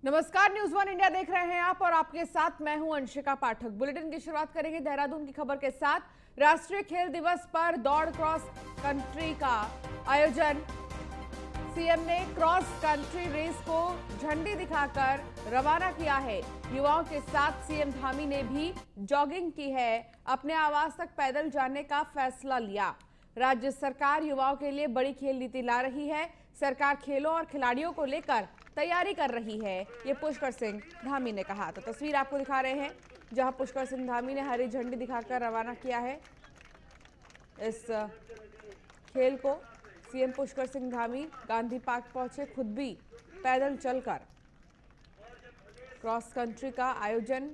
नमस्कार, news one India देख रहे हैं आप और आपके साथ मैं हूं अंशिका पाठक। बुलेटिन की शुरुआत करेंगे देहरादून की खबर के साथ। राष्ट्रीय खेल दिवस पर दौड़ क्रॉस कंट्री का आयोजन। सीएम ने क्रॉस कंट्री रेस को झंडी दिखाकर रवाना किया है। युवाओं के साथ सीएम धामी ने भी जॉगिंग की है। अपने आवास तक पैदल जाने का फैसला लिया। राज्य सरकार युवाओं के लिए बड़ी खेल नीति ला रही है। सरकार खेलों और खिलाड़ियों को लेकर तैयारी कर रही है, ये पुष्कर सिंह धामी ने कहा। तो तस्वीर आपको दिखा रहे हैं जहां पुष्कर सिंह धामी ने हरी झंडी दिखाकर रवाना किया है इस खेल को। सीएम पुष्कर सिंह धामी गांधी पार्क पहुंचे, खुद भी पैदल चलकर क्रॉस कंट्री का आयोजन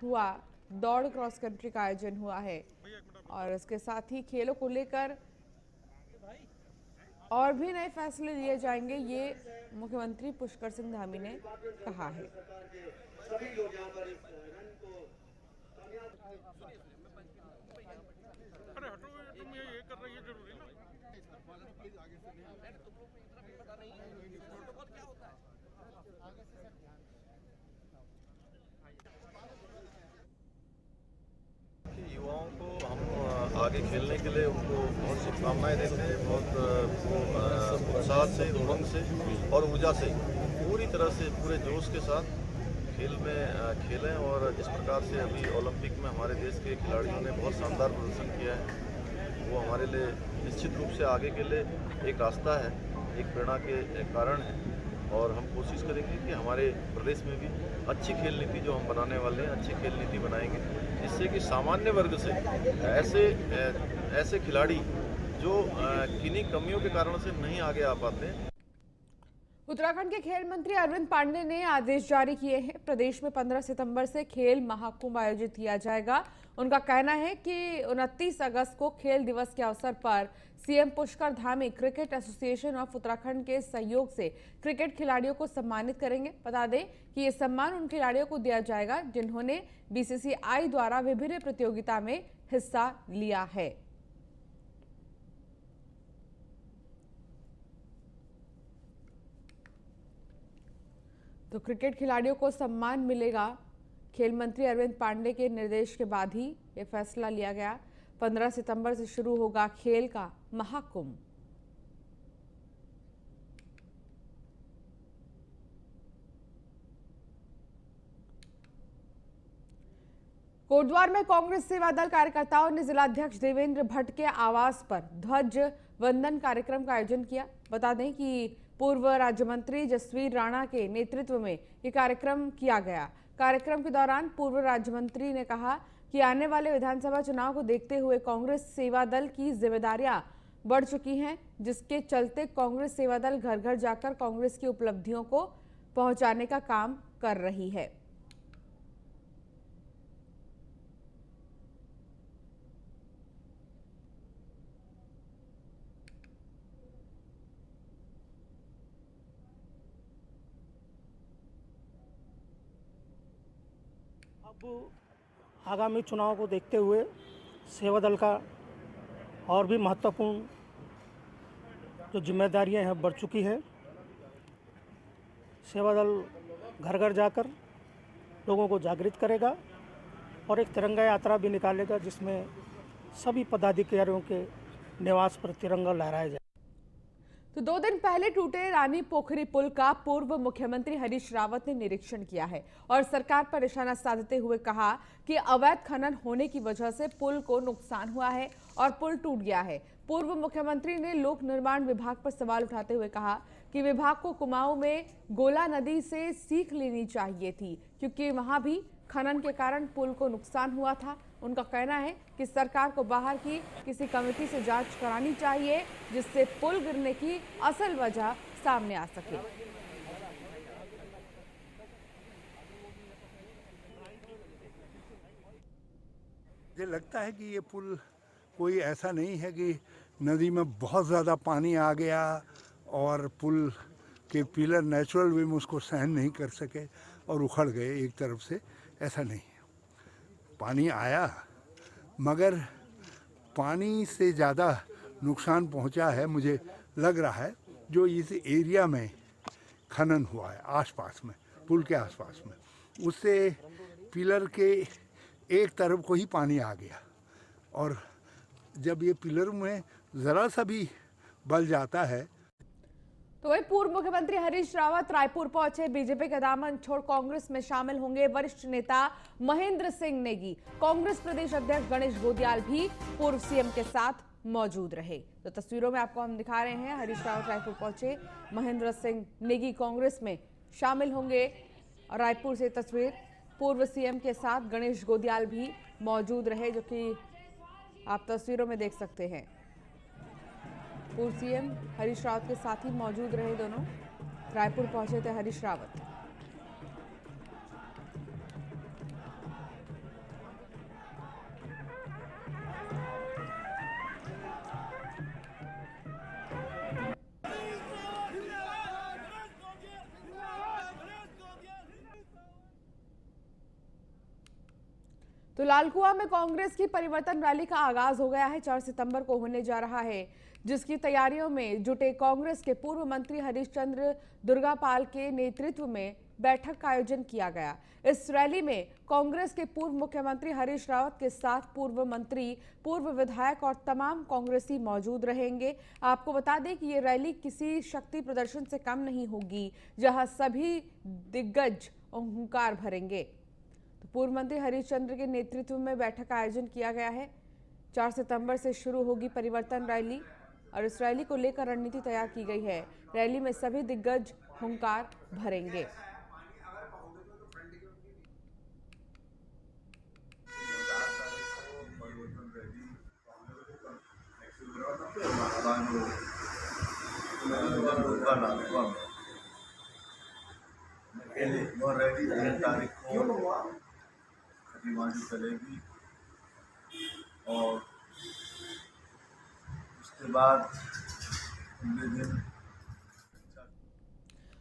हुआ। दौड़ क्रॉस कंट्री का आयोजन हुआ है और इसके साथ ही खेलों को लेकर और भी नए फैसले लिए जाएंगे, ये मुख्यमंत्री पुष्कर सिंह धामी ने कहा है। युवाओं को हम आगे खेलने के लिए उनको बहुत शुभकामनाएं देते हैं। बहुत उत्साह से, उमंग से और ऊर्जा से पूरी तरह से पूरे जोश के साथ खेल में खेलें। और जिस प्रकार से अभी ओलंपिक में हमारे देश के खिलाड़ियों ने बहुत शानदार प्रदर्शन किया है, वो हमारे लिए निश्चित रूप से आगे के लिए एक रास्ता है, एक प्रेरणा के कारण है। और हम कोशिश करेंगे कि हमारे प्रदेश में भी अच्छी खेल नीति जो हम बनाने वाले हैं, अच्छी खेल नीति बनाएंगे, जिससे कि सामान्य वर्ग से ऐसे खिलाड़ी जो किन्हीं कमियों के कारण से नहीं आगे आ पाते हैं। उत्तराखंड के खेल मंत्री अरविंद पांडे ने आदेश जारी किए हैं। प्रदेश में 15 सितंबर से खेल महाकुंभ आयोजित किया जाएगा। उनका कहना है कि 29 अगस्त को खेल दिवस के अवसर पर CM Pushkar Dhami cricket association of Uttarakhand के सहयोग से क्रिकेट खिलाड़ियों को सम्मानित करेंगे। बता दें कि ये सम्मान उन खिलाड़ियों को दिया जाएगा जिन्होंने बीसीसीआई द्वारा विभिन्न प्रतियोगिता में हिस्सा लिया है। तो क्रिकेट खिलाड़ियों को सम्मान मिलेगा। खेल मंत्री अरविंद पांडे के निर्देश के बाद ही ये फैसला लिया गया। 15 सितंबर से शुरू होगा खेल का महाकुंभ। कोटद्वार में कांग्रेस सेवा दल कार्यकर्ताओं ने जिलाध्यक्ष देवेंद्र भट्ट के आवास पर ध्वज वंदन कार्यक्रम का आयोजन किया। बता दें कि पूर्व राज्य मंत्री जसवीर राणा के नेतृत्व में ये कार्यक्रम किया गया। कार्यक्रम के दौरान पूर्व राज्य मंत्री ने कहा कि आने वाले विधानसभा चुनाव को देखते हुए कांग्रेस सेवा दल की जिम्मेदारियां बढ़ चुकी हैं, जिसके चलते कांग्रेस सेवा दल घर घर जाकर कांग्रेस की उपलब्धियों को पहुंचाने का काम कर रही है। अब आगामी चुनाव को देखते हुए सेवा दल का और भी महत्वपूर्ण जो जिम्मेदारियां हैं बढ़ चुकी है। सेवा दल घर घर जाकर लोगों को जागृत करेगा और एक तिरंगा यात्रा भी निकालेगा, जिसमें सभी पदाधिकारियों के निवास पर तिरंगा लहराया जाए। तो 2 दिन पहले टूटे रानी पोखरी पुल का पूर्व मुख्यमंत्री हरीश रावत ने निरीक्षण किया है और सरकार पर निशाना साधते हुए कहा कि अवैध खनन होने की वजह से पुल को नुकसान हुआ है और पुल टूट गया है। पूर्व मुख्यमंत्री ने लोक निर्माण विभाग पर सवाल उठाते हुए कहा कि विभाग को कुमाऊं में गोला नदी से सीख लेनी चाहिए थी, क्योंकि वहां भी खनन के कारण पुल को नुकसान हुआ था। उनका कहना है कि सरकार को बाहर की किसी कमेटी से जांच करानी चाहिए, जिससे पुल गिरने की असल वजह सामने आ सके। मुझे लगता है कि ये पुल कोई ऐसा नहीं है कि नदी में बहुत ज़्यादा पानी आ गया और पुल के पिलर नेचुरल वे में उसको सहन नहीं कर सके और उखड़ गए एक तरफ से। ऐसा नहीं है, पानी आया मगर पानी से ज़्यादा नुकसान पहुंचा है, मुझे लग रहा है, जो इस एरिया में खनन हुआ है आसपास में पुल के आसपास में, उससे पिलर के एक तरफ को ही पानी आ गया। और जब ये पिलर में ज़रा सा भी बल जाता है। तो वही पूर्व मुख्यमंत्री हरीश रावत रायपुर पहुंचे। बीजेपी का दामन छोड़ कांग्रेस में शामिल होंगे वरिष्ठ नेता महेंद्र सिंह नेगी। कांग्रेस प्रदेश अध्यक्ष गणेश गोदियाल भी पूर्व सीएम के साथ मौजूद रहे। तो तस्वीरों में आपको हम दिखा रहे हैं, हरीश रावत रायपुर पहुंचे, महेंद्र सिंह नेगी कांग्रेस में शामिल होंगे। और रायपुर से तस्वीर, पूर्व सीएम के साथ गणेश गोदियाल भी मौजूद रहे, जो कि आप तस्वीरों में देख सकते हैं। पूर्व सीएम हरीश रावत के साथ ही मौजूद रहे दोनों। रायपुर पहुंचे थे हरीश रावत। तो लालकुआं में कांग्रेस की परिवर्तन रैली का आगाज हो गया है। 4 सितंबर को होने जा रहा है, जिसकी तैयारियों में जुटे कांग्रेस के पूर्व मंत्री हरीश चंद्र दुर्गापाल के नेतृत्व में बैठक का आयोजन किया गया। इस रैली में कांग्रेस के पूर्व मुख्यमंत्री हरीश रावत के साथ पूर्व मंत्री, पूर्व विधायक और तमाम कांग्रेसी मौजूद रहेंगे। आपको बता दें कि ये रैली किसी शक्ति प्रदर्शन से कम नहीं होगी, जहां सभी दिग्गज हुंकार भरेंगे। तो पूर्व मंत्री हरीश चंद्र के नेतृत्व में बैठक का आयोजन किया गया है। 4 सितंबर से शुरू होगी परिवर्तन रैली और इस रैली को लेकर रणनीति तैयार की गई है। रैली में सभी दिग्गज हुंकार भरेंगे। चलेगी और उसके बाद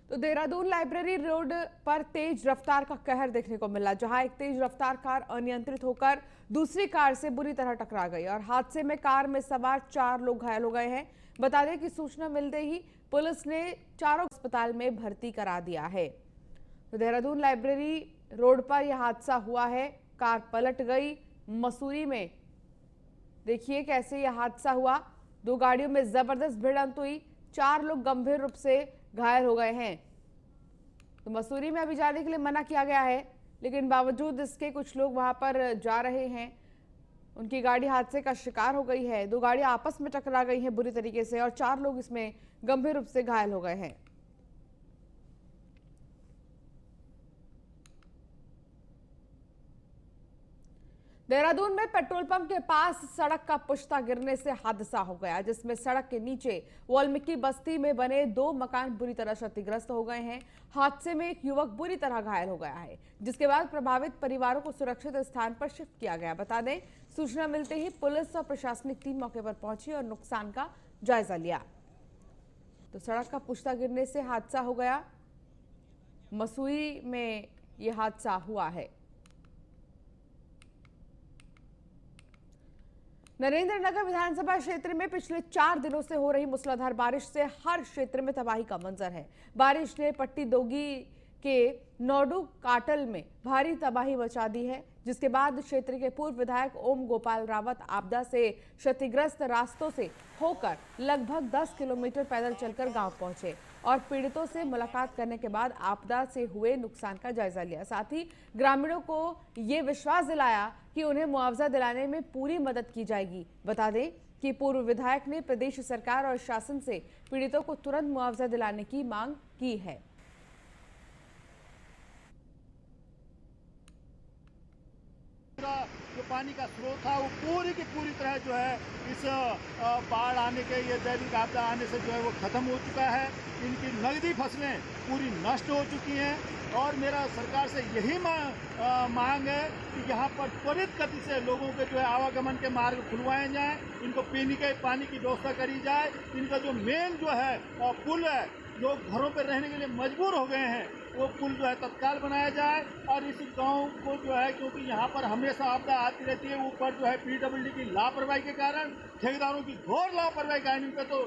तो देहरादून लाइब्रेरी रोड पर तेज रफ्तार का कहर देखने को मिला, जहां एक तेज रफ्तार कार अनियंत्रित होकर दूसरी कार से बुरी तरह टकरा गई और हादसे में कार में सवार 4 लोग घायल हो गए हैं। बता दें कि सूचना मिलते ही पुलिस ने चारों अस्पताल में भर्ती करा दिया है। तो देहरादून लाइब्रेरी रोड पर यह हादसा हुआ है, कार पलट गई। मसूरी में देखिए कैसे यह हादसा हुआ, 2 गाड़ियों में जबरदस्त भिड़ंत हुई, 4 लोग गंभीर रूप से घायल हो गए हैं। तो मसूरी में अभी जाने के लिए मना किया गया है, लेकिन बावजूद इसके कुछ लोग वहां पर जा रहे हैं। उनकी गाड़ी हादसे का शिकार हो गई है, 2 गाड़ियां आपस में टकरा गई हैं बुरी तरीके से और 4 लोग इसमें गंभीर रूप से घायल हो गए हैं। देहरादून में पेट्रोल पंप के पास सड़क का पुश्ता गिरने से हादसा हो गया, जिसमें सड़क के नीचे वाल्मीकि बस्ती में बने 2 मकान बुरी तरह क्षतिग्रस्त हो गए हैं। हादसे में एक युवक बुरी तरह घायल हो गया है, जिसके बाद प्रभावित परिवारों को सुरक्षित स्थान पर शिफ्ट किया गया। बता दें, सूचना मिलते ही पुलिस और प्रशासनिक टीम मौके पर पहुंची और नुकसान का जायजा लिया। तो सड़क का पुश्ता गिरने से हादसा हो गया। मसूरी में यह हादसा हुआ है। नरेंद्रनगर विधानसभा क्षेत्र में पिछले 4 दिनों से हो रही मूसलाधार बारिश से हर क्षेत्र में तबाही का मंजर है। बारिश ने पट्टी दोगी के नौडू काटल में भारी तबाही मचा दी है, जिसके बाद क्षेत्र के पूर्व विधायक ओम गोपाल रावत आपदा से क्षतिग्रस्त रास्तों से होकर लगभग 10 किलोमीटर पैदल चलकर गांव पहुंचे और पीड़ितों से मुलाकात करने के बाद आपदा से हुए नुकसान का जायजा लिया। साथ ही ग्रामीणों को ये विश्वास दिलाया कि उन्हें मुआवजा दिलाने में पूरी मदद की जाएगी। बता दें कि पूर्व विधायक ने प्रदेश सरकार और शासन से पीड़ितों को तुरंत मुआवजा दिलाने की मांग की है। जो पानी का स्रोत था वो पूरी की पूरी तरह जो है इस बाढ़ आने के, ये दैविक आपदा आने से जो है वो खत्म हो चुका है। इनकी नगदी फसलें पूरी नष्ट हो चुकी हैं और मेरा सरकार से यही मांग है कि यहाँ पर त्वरित गति से लोगों के जो है आवागमन के मार्ग खुलवाए जाएं, इनको पीने के पानी की व्यवस्था करी जाए। इनका जो मेन जो है पुल है, लोग घरों पर रहने के लिए मजबूर हो गए हैं, वो पुल जो है तत्काल बनाया जाए और इस गांव को जो है, क्योंकि यहाँ पर हमेशा आपदा आती रहती है, ऊपर जो है पीडब्ल्यूडी की लापरवाही के कारण, ठेकेदारों की घोर लापरवाही कारण इन पर तो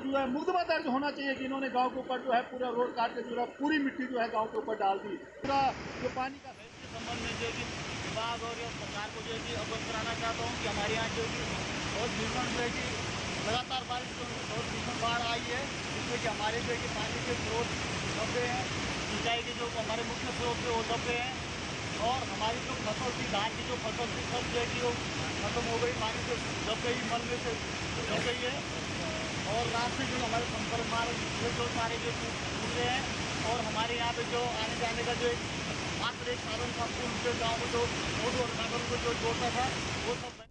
जो है मुकदमा दर्ज होना चाहिए कि इन्होंने गाँव के ऊपर जो है पूरा रोड काट के जो है पूरी मिट्टी जो है गाँव के ऊपर डाल दी। पूरा जो पानी का संबंध में जो है कि विभाग और सरकार को जो है कि अवगत कराना चाहता हूँ कि हमारे यहाँ जो है कि बहुत भीषण जो है कि लगातार बारिश तो बहुत भीषण बाढ़ आई है, जिसमें कि हमारे जो है कि पानी के स्रोत दबे हैं, सिंचाई के जो हमारे मुख्य स्रोत थे वो दबे हैं और हमारी जो फसल थी, धान की जो फसल थी सब जो है कि वो खत्म हो गई, पानी से दब गई, मल में से दब गई है और रात से जो हमारे संपर्क मार्ग जो सारे जो टूट रहे हैं और हमारे यहाँ पे जो आने जाने का जो मात्र एक साधन था पुल जो गाँव को जो रोड और नागरों को जो जोड़ता था वो सब।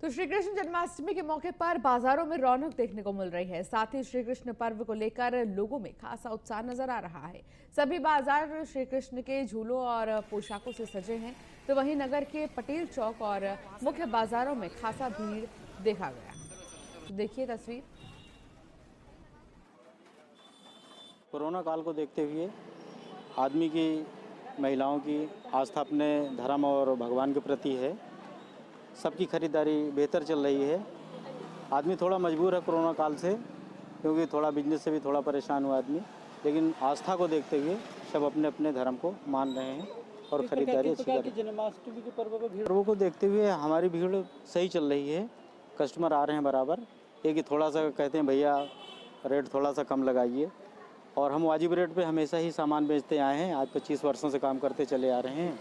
तो श्री कृष्ण जन्माष्टमी के मौके पर बाजारों में रौनक देखने को मिल रही है। साथ ही श्री कृष्ण पर्व को लेकर लोगों में खासा उत्साह नजर आ रहा है। सभी बाजार श्री कृष्ण के झूलों और पोशाकों से सजे हैं, तो वहीं नगर के पटेल चौक और मुख्य बाजारों में खासा भीड़ देखा गया। तो देखिए तस्वीर। कोरोना काल को देखते हुए आदमी की, महिलाओं की आस्था अपने धर्म और भगवान के प्रति है। सबकी खरीदारी बेहतर चल रही है। आदमी थोड़ा मजबूर है कोरोना काल से, क्योंकि थोड़ा बिजनेस से भी थोड़ा परेशान हुआ आदमी, लेकिन आस्था को देखते हुए सब अपने अपने धर्म को मान रहे हैं और खरीदारी अच्छी कर रहे हैं। जन्माष्टमी के पर्व को देखते हुए हमारी भीड़ सही चल रही है, कस्टमर आ रहे हैं बराबर। एक ही थोड़ा सा कहते हैं भैया रेट थोड़ा सा कम लगाइए, और हम वाजिब रेट पे हमेशा ही सामान बेचते आए हैं, आज 25 वर्षों से काम करते चले आ रहे हैं।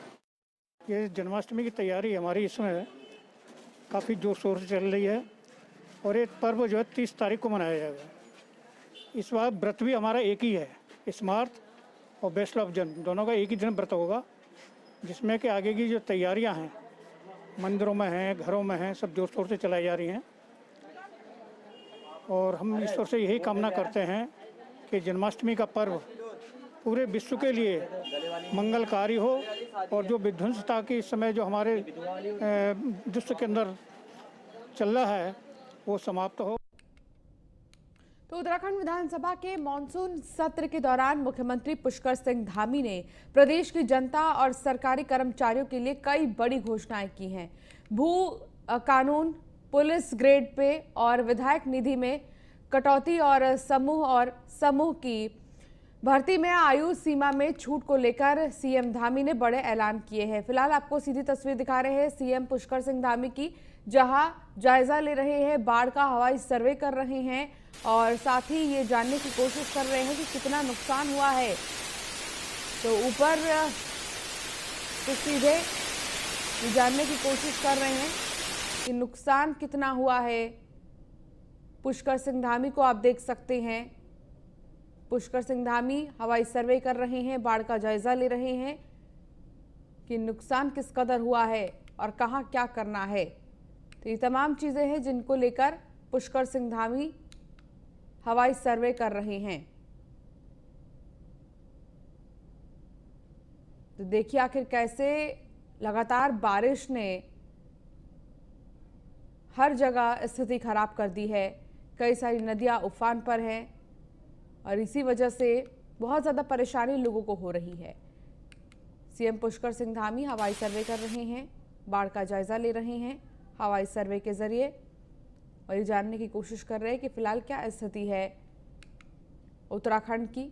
ये जन्माष्टमी की तैयारी हमारी इसमें काफ़ी जोर शोर से चल रही है और ये पर्व जो है 30 तारीख को मनाया जाएगा। इस बार व्रत भी हमारा एक ही है, स्मार्ट और बेस्ट ऑफ जन दोनों का एक ही दिन व्रत होगा, जिसमें कि आगे की जो तैयारियां हैं मंदिरों में हैं, घरों में हैं, सब जोर शोर से चलाई जा रही हैं। और हम ईश्वर से यही कामना करते हैं कि जन्माष्टमी का पर्व पूरे विश्व के लिए मंगलकारी हो और जो विध्वंसता की इस समय जो हमारे विश्व के अंदर चल रहा है वो समाप्त हो। तो उत्तराखंड विधानसभा के मॉनसून सत्र के दौरान मुख्यमंत्री पुष्कर सिंह धामी ने प्रदेश की जनता और सरकारी कर्मचारियों के लिए कई बड़ी घोषणाएं की हैं। भू कानून, पुलिस ग्रेड पे और विधायक निधि में कटौती और समूह की भर्ती में आयु सीमा में छूट को लेकर सीएम धामी ने बड़े ऐलान किए हैं। फिलहाल आपको सीधी तस्वीर दिखा रहे हैं सीएम पुष्कर सिंह धामी की, जहां जायजा ले रहे हैं, बाढ़ का हवाई सर्वे कर रहे हैं और साथ ही ये जानने की कोशिश कर रहे हैं कि कितना नुकसान हुआ है। तो ऊपर तो सीधे ये जानने की कोशिश कर रहे हैं कि नुकसान कितना हुआ है। पुष्कर सिंह धामी को आप देख सकते हैं, पुष्कर सिंह धामी हवाई सर्वे कर रहे हैं, बाढ़ का जायजा ले रहे हैं कि नुकसान किस कदर हुआ है और कहां क्या करना है। तो ये तमाम चीजें हैं जिनको लेकर पुष्कर सिंह धामी हवाई सर्वे कर रहे हैं। तो देखिए आखिर कैसे लगातार बारिश ने हर जगह स्थिति खराब कर दी है। कई सारी नदियां उफान पर हैं और इसी वजह से बहुत ज़्यादा परेशानी लोगों को हो रही है। सीएम पुष्कर सिंह धामी हवाई सर्वे कर रहे हैं, बाढ़ का जायजा ले रहे हैं हवाई सर्वे के जरिए और ये जानने की कोशिश कर रहे हैं कि फिलहाल क्या स्थिति है उत्तराखंड की,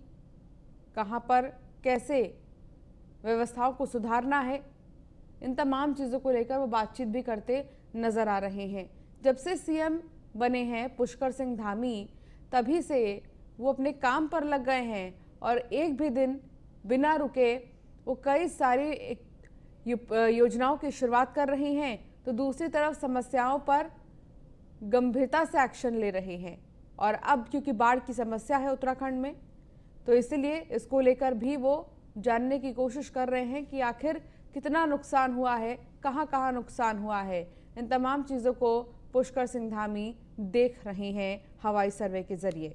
कहां पर कैसे व्यवस्थाओं को सुधारना है। इन तमाम चीज़ों को लेकर वो बातचीत भी करते नजर आ रहे हैं। जब से सीएम बने हैं पुष्कर सिंह धामी, तभी से वो अपने काम पर लग गए हैं और एक भी दिन बिना रुके वो कई सारी योजनाओं की शुरुआत कर रहे हैं, तो दूसरी तरफ समस्याओं पर गंभीरता से एक्शन ले रहे हैं। और अब क्योंकि बाढ़ की समस्या है उत्तराखंड में, तो इसलिए इसको लेकर भी वो जानने की कोशिश कर रहे हैं कि आखिर कितना नुकसान हुआ है, कहाँ कहाँ नुकसान हुआ है। इन तमाम चीज़ों को पुष्कर सिंह धामी देख रहे हैं हवाई सर्वे के जरिए।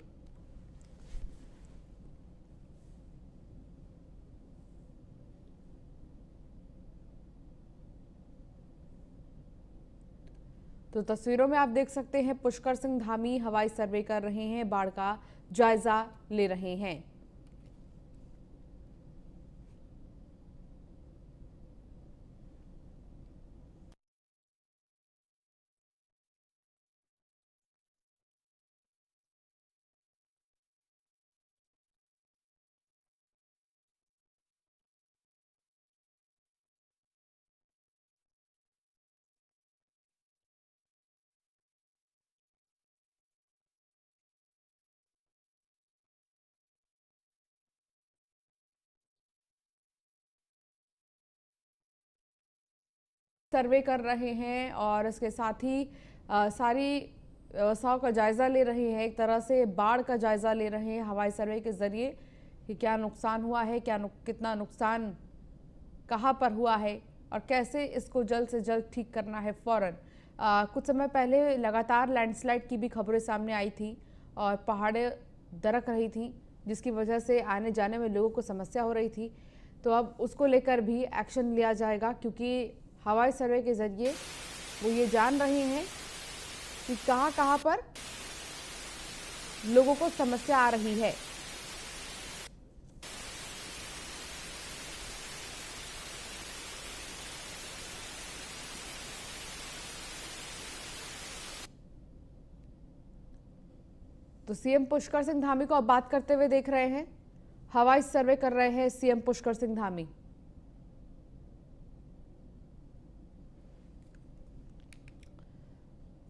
तो तस्वीरों में आप देख सकते हैं पुष्कर सिंह धामी हवाई सर्वे कर रहे हैं, बाढ़ का जायजा ले रहे हैं। सर्वे कर रहे हैं और इसके साथ ही सारी व्यवस्थाओं का जायजा ले रहे हैं। एक तरह से बाढ़ का जायजा ले रहे हैं हवाई सर्वे के जरिए कि क्या नुकसान हुआ है, कितना नुकसान कहाँ पर हुआ है और कैसे इसको जल्द से जल्द ठीक करना है फौरन। कुछ समय पहले लगातार लैंडस्लाइड की भी खबरें सामने आई थी और पहाड़ें दरक रही थी, जिसकी वजह से आने जाने में लोगों को समस्या हो रही थी। तो अब उसको लेकर भी एक्शन लिया जाएगा, क्योंकि हवाई सर्वे के जरिए वो ये जान रहे हैं कि कहाँ कहाँ पर लोगों को समस्या आ रही है। तो सीएम पुष्कर सिंह धामी को अब बात करते हुए देख रहे हैं, हवाई सर्वे कर रहे हैं सीएम पुष्कर सिंह धामी।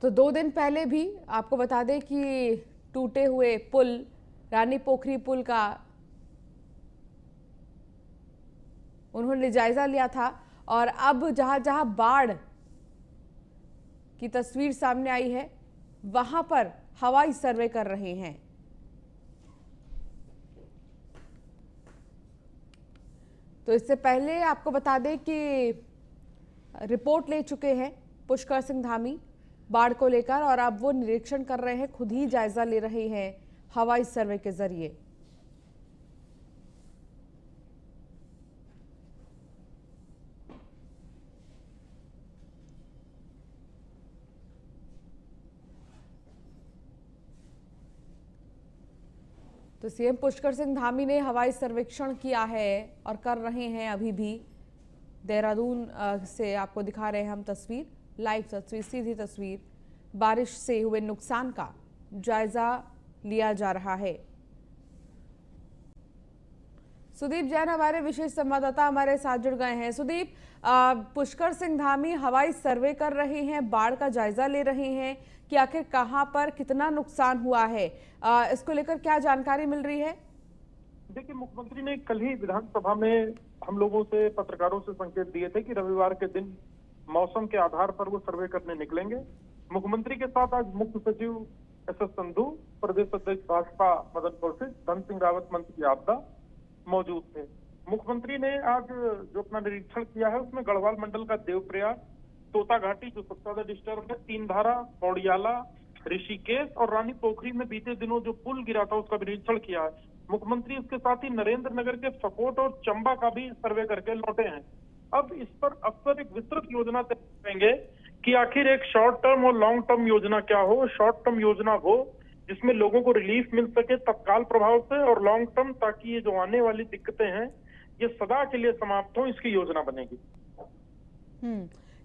तो 2 दिन पहले भी आपको बता दें कि टूटे हुए पुल, रानी पोखरी पुल का उन्होंने जायजा लिया था और अब जहां जहां बाढ़ की तस्वीर सामने आई है वहां पर हवाई सर्वे कर रहे हैं। तो इससे पहले आपको बता दें कि रिपोर्ट ले चुके हैं पुष्कर सिंह धामी बाढ़ को लेकर और अब वो निरीक्षण कर रहे हैं, खुद ही जायजा ले रहे हैं हवाई सर्वे के जरिए। तो सीएम पुष्कर सिंह धामी ने हवाई सर्वेक्षण किया है और कर रहे हैं अभी भी। देहरादून से आपको दिखा रहे हैं हम तस्वीर, लाइव तस्वीर, सीधी तस्वीर। बारिश से हुए नुकसान का जायजा लिया जा रहा है। सुदीप जैन हमारे विशेष संवाददाता हमारे साथ जुड़ गए हैं। सुदीप, पुष्कर सिंह धामी हवाई सर्वे कर रहे हैं, बाढ़ का जायजा ले रहे हैं कि आखिर कहां पर कितना नुकसान हुआ है, इसको लेकर क्या जानकारी मिल रही है? देखिए, मुख्यमंत्री ने कल ही विधानसभा में हम लोगों से, पत्रकारों से संकेत दिए थे कि रविवार के दिन मौसम के आधार पर वो सर्वे करने निकलेंगे। मुख्यमंत्री के साथ आज मुख्य सचिव एस.एस. संधू, प्रदेश अध्यक्ष भाजपा मदन कौशिक, धन सिंह रावत मंत्री आपदा मौजूद थे। मुख्यमंत्री ने आज जो अपना निरीक्षण किया है उसमें गढ़वाल मंडल का देवप्रयाग, तोता घाटी जो सबसे ज्यादा डिस्टर्ब है, तीन धारा, पौड़ियाला, ऋषिकेश और रानी पोखरी में बीते दिनों जो पुल गिरा था उसका भी निरीक्षण किया है। मुख्यमंत्री इसके साथ ही नरेंद्र नगर के फकोट और चंबा का भी सर्वे करके लौटे हैं। अब इस पर अक्सर एक विस्तृत योजना तय करेंगे कि आखिर एक शॉर्ट टर्म और लॉन्ग टर्म योजना क्या हो। शॉर्ट टर्म योजना वो जिसमें लोगों को रिलीफ मिल सके तत्काल प्रभाव से, और लॉन्ग टर्म ताकि ये जो आने वाली दिक्कतें हैं ये सदा के लिए समाप्त हो, इसकी योजना बनेगी।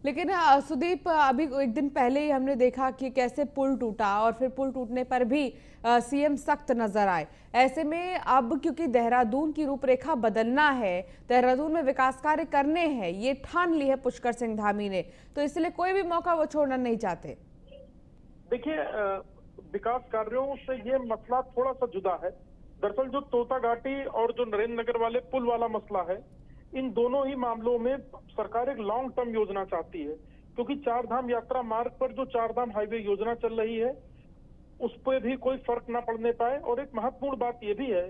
लेकिन सुदीप, अभी एक दिन पहले ही हमने देखा कि कैसे पुल टूटा और फिर पुल टूटने पर भी सीएम सख्त नजर आए। ऐसे में अब क्योंकि देहरादून की रूपरेखा बदलना है, देहरादून में विकास कार्य करने हैं, ये ठान ली है पुष्कर सिंह धामी ने, तो इसलिए कोई भी मौका वो छोड़ना नहीं चाहते। देखिए, विकास कार्यों से ये मसला थोड़ा सा जुदा है। दरअसल जो तोता घाटी और जो नरेंद्र नगर वाले पुल वाला मसला है, इन दोनों ही मामलों में सरकार एक लॉन्ग टर्म योजना चाहती है, क्योंकि चार धाम यात्रा मार्ग पर जो चार धाम हाईवे योजना चल रही है उस पर भी कोई फर्क ना पड़ने पाए। और एक महत्वपूर्ण बात यह भी है,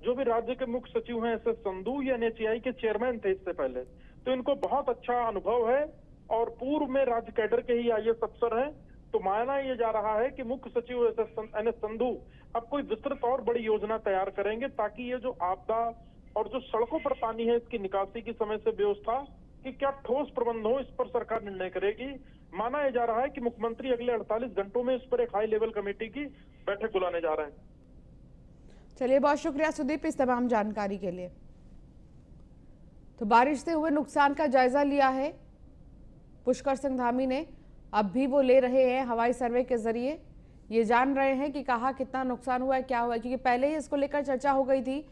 जो भी राज्य के मुख्य सचिव हैं एस.एस. संधू, ये एनएचएआई के चेयरमैन थे इससे पहले, तो इनको बहुत अच्छा अनुभव है और पूर्व में राज्य कैडर के ही आईएएस अफसर हैं। तो माना यह जा रहा है कि मुख्य सचिव एन.एस. संधू अब कोई विस्तृत और बड़ी योजना तैयार करेंगे ताकि ये जो आपदा और जो सड़कों पर पानी है इसकी निकासी की समय से व्यवस्था कि क्या ठोस प्रबंध हो, इस पर सरकार निर्णय करेगी। माना यह जा रहा है कि मुख्यमंत्री अगले 48 घंटों में इस पर एक हाई लेवल कमेटी की बैठक बुलाने जा रहे हैं। चलिए, बहुत शुक्रिया सुदीप इस तमाम जानकारी के लिए। तो बारिश से हुए नुकसान का जायजा लिया है पुष्कर सिंह धामी ने, अब भी वो ले रहे हैं हवाई सर्वे के जरिए। ये जान रहे हैं कि कहाँ कितना नुकसान हुआ है, क्या हुआ है, क्योंकि पहले ही इसको लेकर चर्चा हो गई थी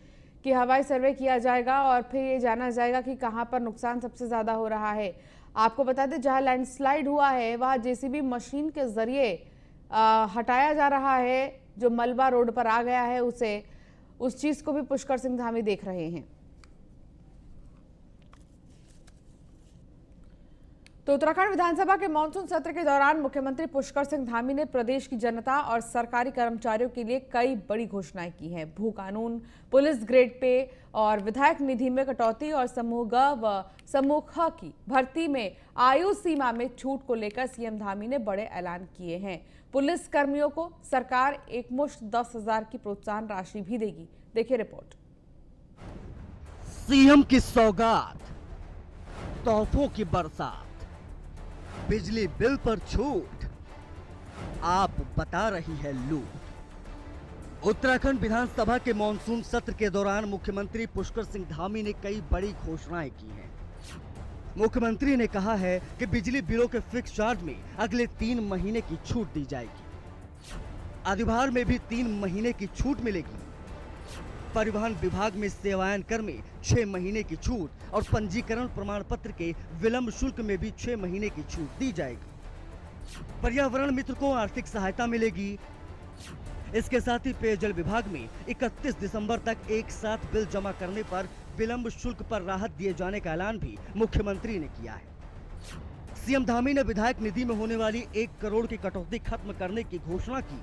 कि हवाई सर्वे किया जाएगा और फिर ये जाना जाएगा कि कहाँ पर नुकसान सबसे ज़्यादा हो रहा है। आपको बता दें, जहाँ लैंडस्लाइड हुआ है वहाँ जेसीबी मशीन के जरिए हटाया जा रहा है, जो मलबा रोड पर आ गया है उस चीज़ को भी पुष्कर सिंह धामी देख रहे हैं। तो उत्तराखंड विधानसभा के मानसून सत्र के दौरान मुख्यमंत्री पुष्कर सिंह धामी ने प्रदेश की जनता और सरकारी कर्मचारियों के लिए कई बड़ी घोषणाएं की हैं। भू कानून, पुलिस ग्रेड पे और विधायक निधि में कटौती और समूह ग व समूह ख की भर्ती में आयु सीमा में छूट को लेकर सीएम धामी ने बड़े ऐलान किए हैं। पुलिस कर्मियों को सरकार एकमुश्त 10,000 की प्रोत्साहन राशि भी देगी। देखिए रिपोर्ट। सीएम की सौगात, तोहफों की बरसात, बिजली बिल पर छूट, आप बता रही है लूट। उत्तराखंड विधानसभा के मॉनसून सत्र के दौरान मुख्यमंत्री पुष्कर सिंह धामी ने कई बड़ी घोषणाएं की हैं। मुख्यमंत्री ने कहा है कि बिजली बिलों के फिक्स चार्ज में अगले 3 महीने की छूट दी जाएगी। अधिभार में भी 3 महीने की छूट मिलेगी। परिवहन विभाग में सेवायन कर में 6 महीने की छूट और पंजीकरण प्रमाण पत्र के विलंब शुल्क में भी 6 महीने की छूट दी जाएगी। पर्यावरण मित्र को आर्थिक सहायता मिलेगी। इसके साथ ही पेयजल विभाग में 31 दिसंबर तक एक साथ बिल जमा करने पर विलंब शुल्क पर राहत दिए जाने का ऐलान भी मुख्यमंत्री ने किया है। सीएम धामी ने विधायक निधि में होने वाली 1 करोड़ की कटौती खत्म करने की घोषणा की।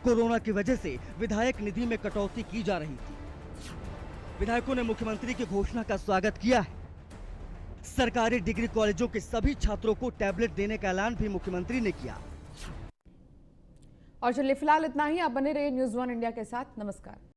कोरोना की वजह से विधायक निधि में कटौती की जा रही थी। विधायकों ने मुख्यमंत्री की घोषणा का स्वागत किया है। सरकारी डिग्री कॉलेजों के सभी छात्रों को टैबलेट देने का ऐलान भी मुख्यमंत्री ने किया। और चलिए फिलहाल इतना ही। आप बने रहिए न्यूज़ 1 इंडिया के साथ। नमस्कार।